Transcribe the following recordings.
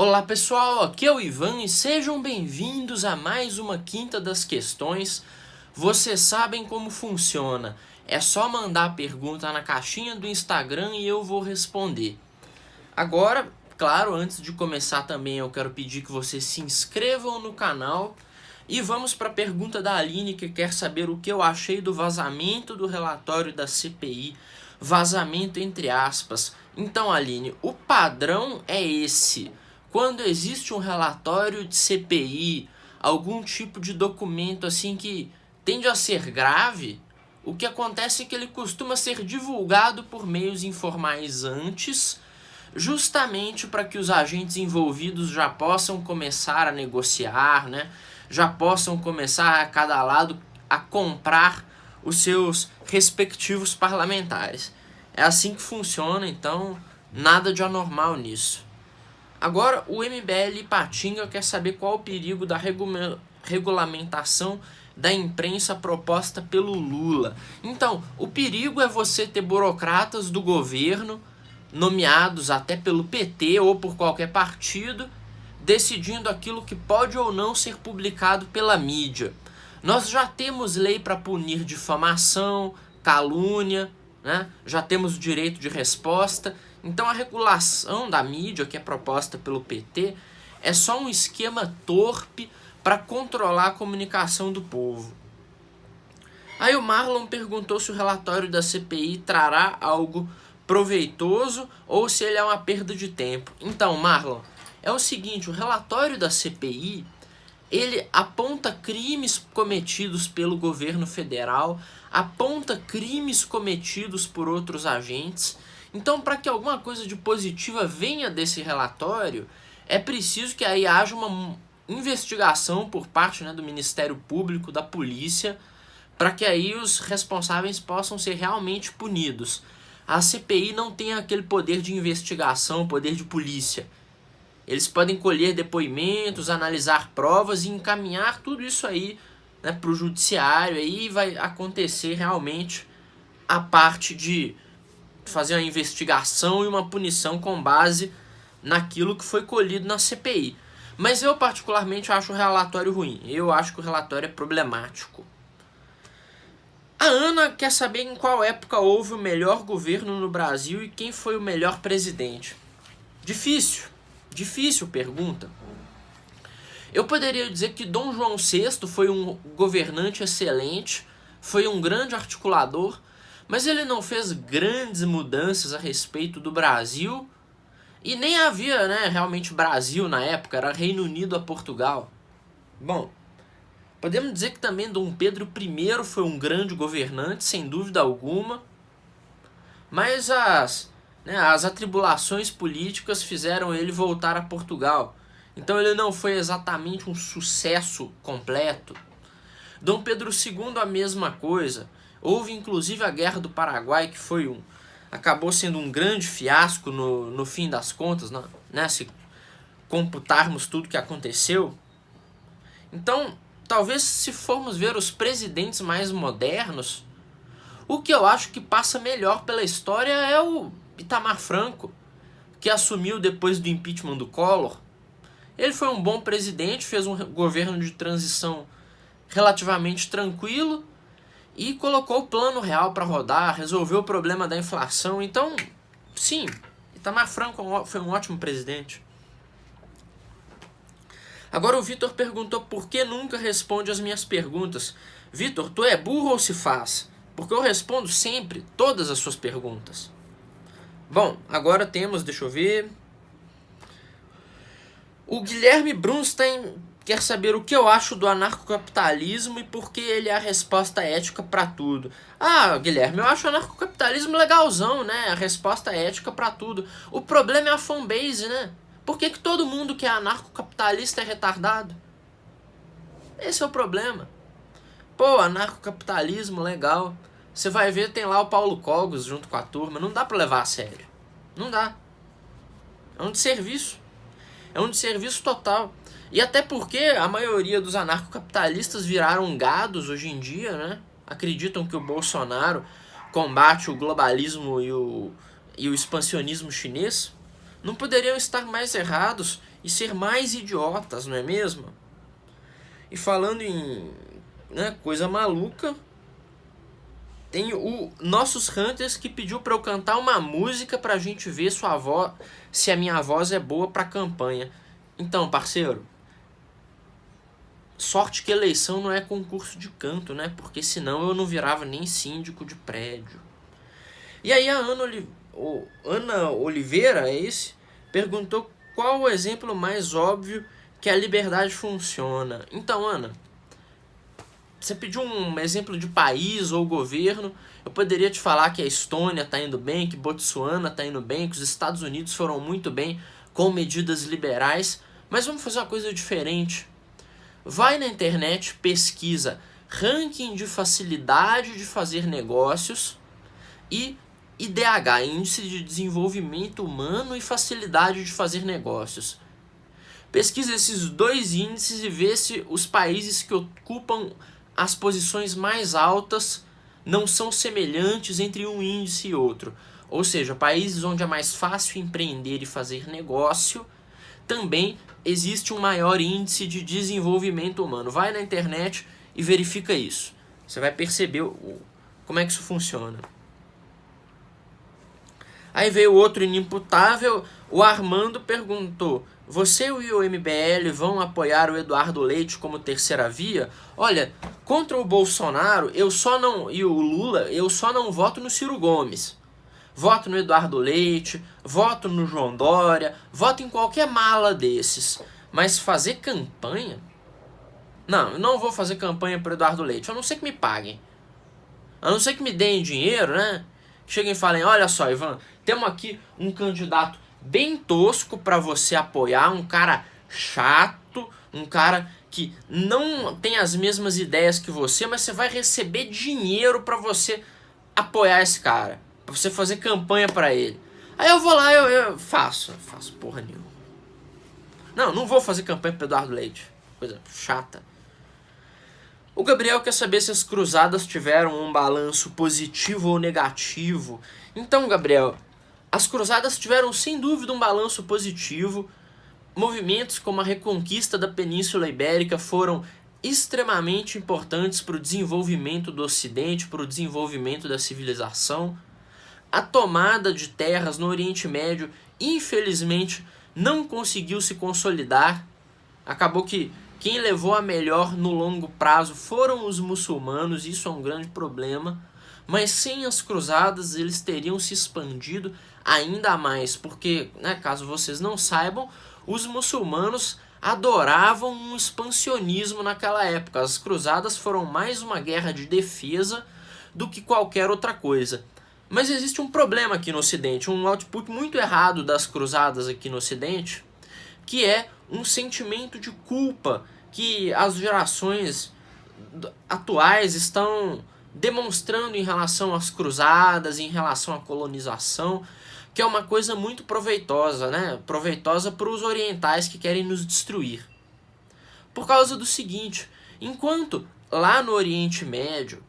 Olá pessoal, aqui é o Ivan e sejam bem-vindos a mais uma Quinta das Questões. Vocês sabem como funciona, é só mandar a pergunta na caixinha do Instagram e eu vou responder. Agora, claro, antes de começar também eu quero pedir que vocês se inscrevam no canal e vamos para a pergunta da Aline, que quer saber o que eu achei do vazamento do relatório da CPI. Vazamento entre aspas. Então, Aline, o padrão é esse. Quando existe um relatório de CPI, algum tipo de documento assim que tende a ser grave, o que acontece é que ele costuma ser divulgado por meios informais antes, justamente para que os agentes envolvidos já possam começar a negociar, né? Já possam começar a cada lado a comprar os seus respectivos parlamentares. É assim que funciona, então nada de anormal nisso. Agora, o MBL Patinga quer saber qual o perigo da regulamentação da imprensa proposta pelo Lula. Então, o perigo é você ter burocratas do governo, nomeados até pelo PT ou por qualquer partido, decidindo aquilo que pode ou não ser publicado pela mídia. Nós já temos lei para punir difamação, calúnia, né? Já temos o direito de resposta. Então a regulação da mídia que é proposta pelo PT é só um esquema torpe para controlar a comunicação do povo. Aí o Marlon perguntou se o relatório da CPI trará algo proveitoso ou se ele é uma perda de tempo. Então, Marlon, é o seguinte, o relatório da CPI, ele aponta crimes cometidos pelo governo federal, aponta crimes cometidos por outros agentes. Então, para que alguma coisa de positiva venha desse relatório, é preciso que aí haja uma investigação por parte, né, do Ministério Público, da polícia, para que aí os responsáveis possam ser realmente punidos. A CPI não tem aquele poder de investigação, poder de polícia. Eles podem colher depoimentos, analisar provas e encaminhar tudo isso aí, né, para o judiciário. Aí vai acontecer realmente a parte de fazer uma investigação e uma punição com base naquilo que foi colhido na CPI. Mas eu particularmente acho o relatório ruim. Eu acho que o relatório é problemático. A Ana quer saber em qual época houve o melhor governo no Brasil e quem foi o melhor presidente. Difícil pergunta. Eu poderia dizer que Dom João VI foi um governante excelente, foi um grande articulador, mas ele não fez grandes mudanças a respeito do Brasil e nem havia, né, realmente Brasil na época, era Reino Unido a Portugal. Bom, podemos dizer que também Dom Pedro I foi um grande governante, sem dúvida alguma, mas as atribulações políticas fizeram ele voltar a Portugal. Então ele não foi exatamente um sucesso completo. Dom Pedro II a mesma coisa. Houve inclusive a Guerra do Paraguai, que acabou sendo um grande fiasco no fim das contas, né, se computarmos tudo que aconteceu. Então, talvez se formos ver os presidentes mais modernos, o que eu acho que passa melhor pela história é o Itamar Franco, que assumiu depois do impeachment do Collor. Ele foi um bom presidente, fez um governo de transição relativamente tranquilo e colocou o plano real para rodar, resolveu o problema da inflação. Então, sim, Itamar Franco foi um ótimo presidente. Agora o Vitor perguntou por que nunca responde as minhas perguntas. Vitor, tu é burro ou se faz? Porque eu respondo sempre todas as suas perguntas. Bom, agora temos, deixa eu ver. O Guilherme Brunstein quer saber o que eu acho do anarcocapitalismo e por que ele é a resposta ética para tudo. Ah, Guilherme, eu acho o anarcocapitalismo legalzão, né? A resposta ética para tudo. O problema é a fanbase, né? Por que todo mundo que é anarcocapitalista é retardado? Esse é o problema. Pô, anarcocapitalismo, legal. Você vai ver, tem lá o Paulo Cogos junto com a turma. Não dá pra levar a sério. Não dá. É um desserviço. É um desserviço total. E até porque a maioria dos anarcocapitalistas viraram gados hoje em dia, né? Acreditam que o Bolsonaro combate o globalismo e o expansionismo chinês. Não poderiam estar mais errados. e ser mais idiotas, não é mesmo? E falando em, né, coisa maluca, tem o Nossos Hunters que pediu pra eu cantar uma música pra gente ver se a minha voz é boa pra campanha. Então, parceiro, sorte que eleição não é concurso de canto, né? Porque senão eu não virava nem síndico de prédio. E aí a Ana Oliveira, perguntou qual o exemplo mais óbvio que a liberdade funciona. Então, Ana, você pediu um exemplo de país ou governo. Eu poderia te falar que a Estônia está indo bem, que Botsuana está indo bem, que os Estados Unidos foram muito bem com medidas liberais. Mas vamos fazer uma coisa diferente. Vai na internet, pesquisa ranking de facilidade de fazer negócios e IDH, Índice de Desenvolvimento Humano e Facilidade de Fazer Negócios. Pesquisa esses dois índices e vê se os países que ocupam as posições mais altas não são semelhantes entre um índice e outro. Ou seja, países onde é mais fácil empreender e fazer negócio, também existe um maior índice de desenvolvimento humano. Vai na internet e verifica isso. Você vai perceber como é que isso funciona. Aí veio outro inimputável, o Armando perguntou: você e o MBL vão apoiar o Eduardo Leite como terceira via? Olha, contra o Bolsonaro e o Lula, eu só não voto no Ciro Gomes. Voto no Eduardo Leite, voto no João Dória, voto em qualquer mala desses. Mas fazer campanha? Não, eu não vou fazer campanha para o Eduardo Leite, a não ser que me paguem. A não ser que me deem dinheiro, né? Cheguem e falem: olha só, Ivan, temos aqui um candidato bem tosco para você apoiar, um cara chato, um cara que não tem as mesmas ideias que você, mas você vai receber dinheiro para você apoiar esse cara, para você fazer campanha para ele. Aí eu vou lá, eu faço porra nenhuma. Não vou fazer campanha para Eduardo Leite, coisa chata. O Gabriel quer saber se as cruzadas tiveram um balanço positivo ou negativo. Então, Gabriel, as cruzadas tiveram sem dúvida um balanço positivo. Movimentos como a reconquista da Península Ibérica foram extremamente importantes para o desenvolvimento do Ocidente, para o desenvolvimento da civilização. A tomada de terras no Oriente Médio, infelizmente, não conseguiu se consolidar. Acabou que quem levou a melhor no longo prazo foram os muçulmanos, isso é um grande problema. Mas sem as cruzadas eles teriam se expandido ainda mais, porque, né, caso vocês não saibam, os muçulmanos adoravam um expansionismo naquela época. As cruzadas foram mais uma guerra de defesa do que qualquer outra coisa. Mas existe um problema aqui no Ocidente, um output muito errado das cruzadas aqui no Ocidente, que é um sentimento de culpa que as gerações atuais estão demonstrando em relação às cruzadas, em relação à colonização, que é uma coisa muito proveitosa, né? Proveitosa para os orientais que querem nos destruir. Por causa do seguinte: enquanto lá no Oriente Médio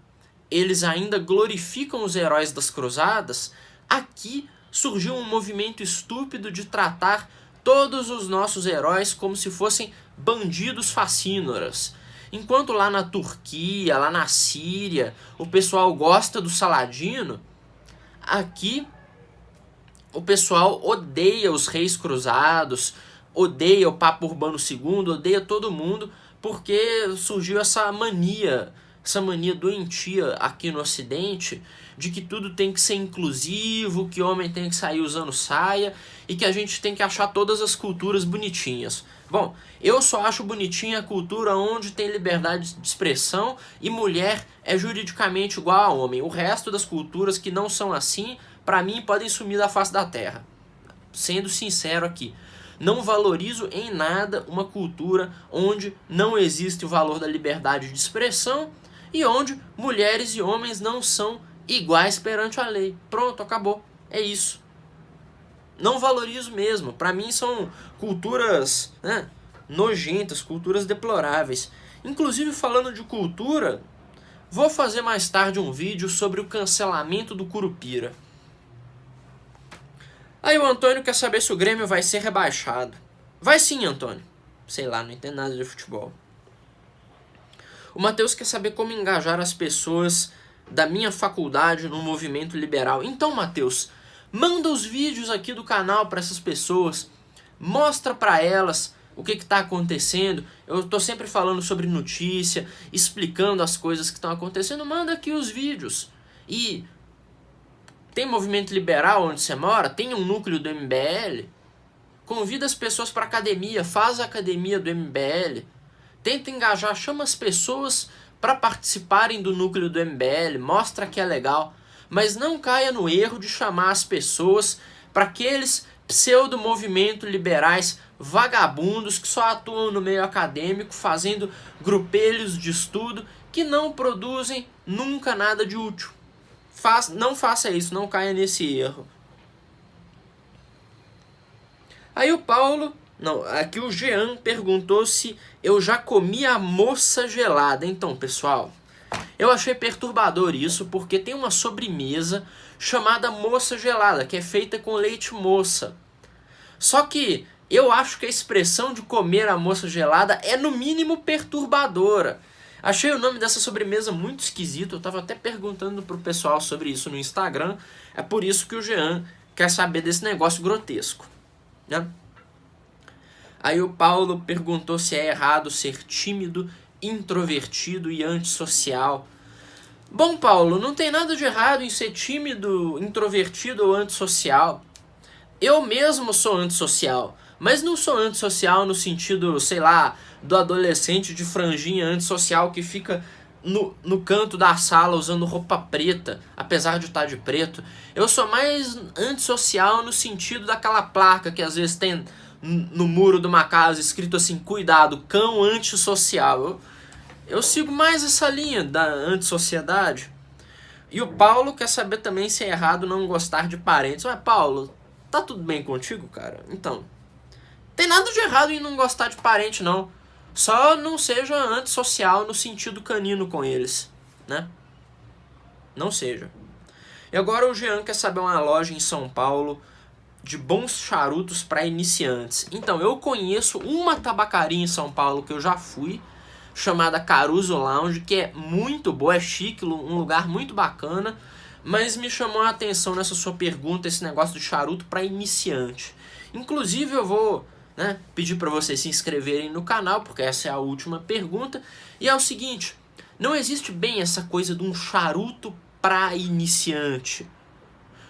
eles ainda glorificam os heróis das cruzadas, aqui surgiu um movimento estúpido de tratar todos os nossos heróis como se fossem bandidos facínoras. Enquanto lá na Turquia, lá na Síria, o pessoal gosta do Saladino, aqui o pessoal odeia os reis cruzados, odeia o Papa Urbano II, odeia todo mundo, porque surgiu essa mania doentia aqui no Ocidente, de que tudo tem que ser inclusivo, que homem tem que sair usando saia, e que a gente tem que achar todas as culturas bonitinhas. Bom, eu só acho bonitinha a cultura onde tem liberdade de expressão e mulher é juridicamente igual a homem. O resto das culturas que não são assim, pra mim, podem sumir da face da terra. Sendo sincero aqui, não valorizo em nada uma cultura onde não existe o valor da liberdade de expressão e onde mulheres e homens não são iguais perante a lei. Pronto, acabou. É isso. Não valorizo mesmo. Para mim são culturas, né, nojentas, culturas deploráveis. Inclusive, falando de cultura, vou fazer mais tarde um vídeo sobre o cancelamento do Curupira. Aí o Antônio quer saber se o Grêmio vai ser rebaixado. Vai sim, Antônio. Sei lá, não entendo nada de futebol. O Matheus quer saber como engajar as pessoas da minha faculdade no movimento liberal. Então, Matheus, manda os vídeos aqui do canal para essas pessoas. Mostra para elas o que está acontecendo. Eu estou sempre falando sobre notícia, explicando as coisas que estão acontecendo. Manda aqui os vídeos. E tem movimento liberal onde você mora? Tem um núcleo do MBL? Convida as pessoas para academia, faz a academia do MBL. Tenta engajar, chama as pessoas para participarem do núcleo do MBL, mostra que é legal. Mas não caia no erro de chamar as pessoas para aqueles pseudo-movimento liberais vagabundos que só atuam no meio acadêmico, fazendo grupelhos de estudo que não produzem nunca nada de útil. Não faça isso, não caia nesse erro. Aí o Paulo, não, aqui o Jean perguntou se eu já comi a moça gelada. Então, pessoal, eu achei perturbador isso, porque tem uma sobremesa chamada moça gelada, que é feita com leite moça. Só que eu acho que a expressão de comer a moça gelada é no mínimo perturbadora. Achei o nome dessa sobremesa muito esquisito, eu tava até perguntando pro pessoal sobre isso no Instagram. É por isso que o Jean quer saber desse negócio grotesco, né? Aí o Paulo perguntou se é errado ser tímido, introvertido e antissocial. Bom, Paulo, não tem nada de errado em ser tímido, introvertido ou antissocial. Eu mesmo sou antissocial, mas não sou antissocial no sentido, sei lá, do adolescente de franjinha antissocial que fica no canto da sala usando roupa preta, apesar de estar de preto. Eu sou mais antissocial no sentido daquela placa que às vezes tem no muro de uma casa escrito assim: cuidado, cão antissocial. Eu sigo mais essa linha da antissociedade. E o Paulo quer saber também se é errado não gostar de parentes. Mas Paulo, tá tudo bem contigo, cara? Então, tem nada de errado em não gostar de parente, não. Só não seja antissocial no sentido canino com eles, né? Não seja. E agora o Jean quer saber uma loja em São Paulo de bons charutos para iniciantes. Então, eu conheço uma tabacaria em São Paulo que eu já fui, chamada Caruso Lounge, que é muito boa, é chique, um lugar muito bacana, mas me chamou a atenção nessa sua pergunta esse negócio de charuto para iniciante. Inclusive eu vou, né, pedir para vocês se inscreverem no canal, porque essa é a última pergunta, e é o seguinte: não existe bem essa coisa de um charuto para iniciante.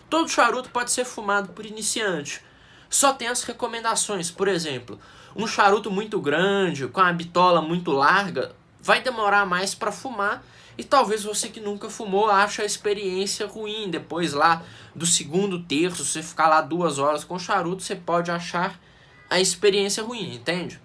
Todo charuto pode ser fumado por iniciante. Só tem as recomendações. Por exemplo, um charuto muito grande, com a bitola muito larga, vai demorar mais para fumar. E talvez você que nunca fumou ache a experiência ruim. Depois lá do segundo terço, se você ficar lá 2 horas com o charuto, você pode achar a experiência ruim, entende?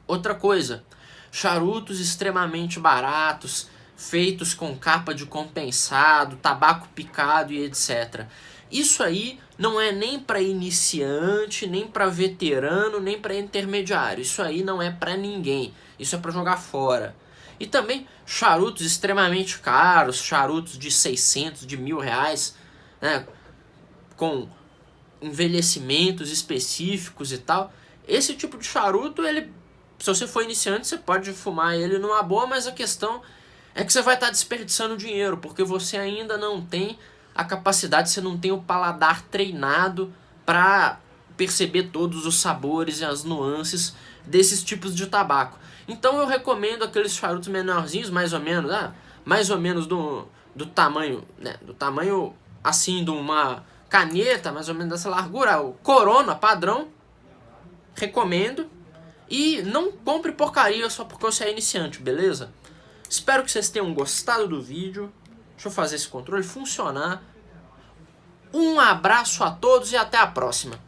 Outra coisa, charutos extremamente baratos, feitos com capa de compensado, tabaco picado e etc. Isso aí não é nem para iniciante, nem para veterano, nem para intermediário. Isso aí não é para ninguém. Isso é para jogar fora. E também charutos extremamente caros, charutos de 600, de R$1.000, né, com envelhecimentos específicos e tal. Esse tipo de charuto, ele, se você for iniciante, você pode fumar ele numa boa, mas a questão é que você vai estar desperdiçando dinheiro, porque você ainda não tem a capacidade, você não tem o paladar treinado para perceber todos os sabores e as nuances desses tipos de tabaco. Então eu recomendo aqueles charutos menorzinhos, mais ou menos do tamanho, né, do tamanho assim de uma caneta, mais ou menos dessa largura, o Corona padrão, recomendo. E não compre porcaria só porque você é iniciante, beleza? Espero que vocês tenham gostado do vídeo. Deixa eu fazer esse controle funcionar. Um abraço a todos e até a próxima.